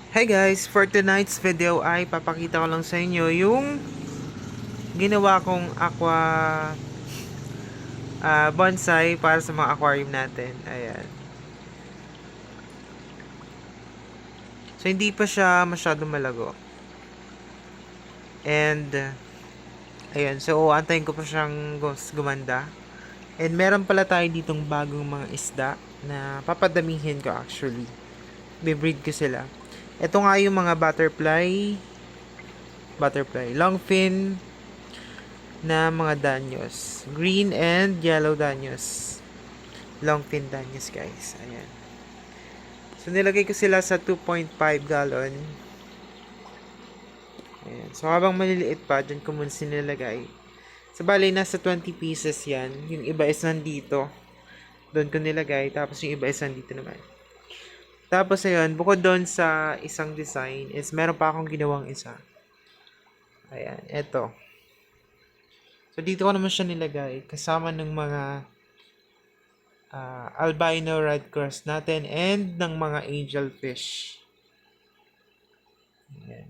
Hey guys, for tonight's video ay papakita ko lang sa inyo yung ginawa kong aqua bonsai para sa mga aquarium natin. Ayan. So hindi pa siya masyadong malago. And ayan, so antayin ko pa siyang gumanda. And meron pala tayo ditong bagong mga isda na papadamihin ko actually. Bibreed ko sila. Ito nga yung mga butterfly, longfin na mga danyos. Green and yellow danyos. Longfin danyos guys. Ayan. So nilagay ko sila sa 2.5 gallon. Ayan. So habang maliliit pa, dyan ko muna sinilagay. So bali, nasa 20 pieces yan. Yung iba is nandito. Doon ko nilagay. Tapos yung iba is nandito naman. Tapos ayun, bukod doon sa isang design is meron pa akong ginawang isa. Ayan, eto. So dito ko naman siya nilagay. Kasama ng mga albino red cross natin and ng mga angelfish. Ayan.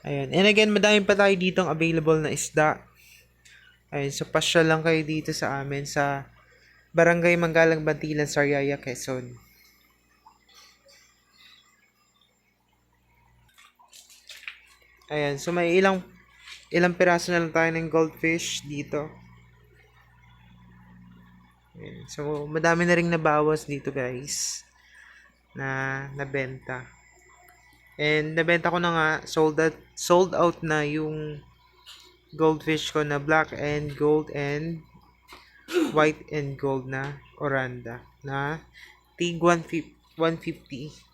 Ayan. And again, madami pa tayo ditong available na isda. Ayan. So, pasyal lang kayo dito sa amin sa Barangay Manggalang Bantilan, Sariaya, Quezon. Ayan. So, may ilang piraso na lang tayo ng goldfish dito. Ayan. So, madami na rin nabawas dito guys na nabenta. And nabenta ko na nga, sold out na yung goldfish ko na black and gold and white and gold na oranda na tig 150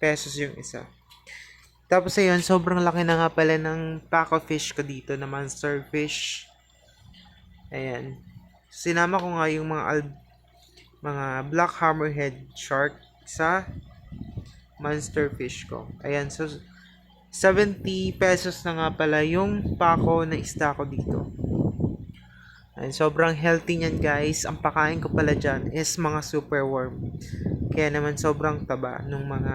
pesos yung isa. Tapos ayun, sobrang laki na nga pala ng pack of fish ko dito na monster fish. Ayan. Sinama ko nga yung mga black hammerhead shark sa monster fish ko. Ayan, so 70 pesos na nga pala yung pako na isda ko dito. Ayan, sobrang healthy niyan guys. Ang pakain ko pala dyan is mga super worm. Kaya naman sobrang taba ng mga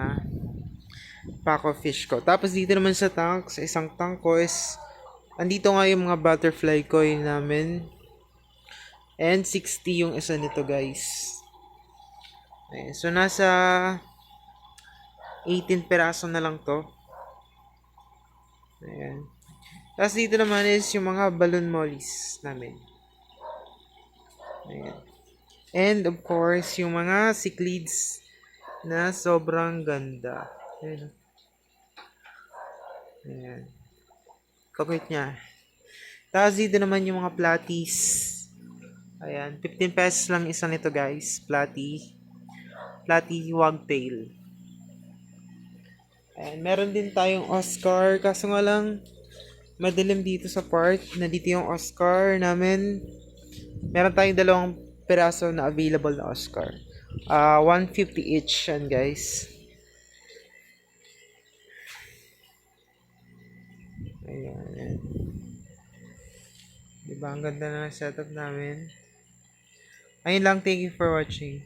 pack of fish ko. Tapos dito naman sa tank, sa isang tank ko is andito nga yung mga butterfly koi namin. And 60 yung isa nito guys. Ayan, so nasa 18 peraso na lang to. Ayan. Tapos dito naman is yung mga balloon mollies namin. Ayan. And of course, yung mga cichlids na sobrang ganda. Ayan. Ayan. Kapit niya. Tapos dito naman yung mga platies. Ayan. 15 pesos lang isa nito guys. Platy wagtail. Ayan. Meron din tayong Oscar. Kaso nga lang, madilim dito sa part. Nandito yung Oscar namin. Meron tayong dalawang peraso na available na Oscar. 150 each yan guys. Ayan. Diba ang ganda na setup namin. Ayun lang, thank you for watching.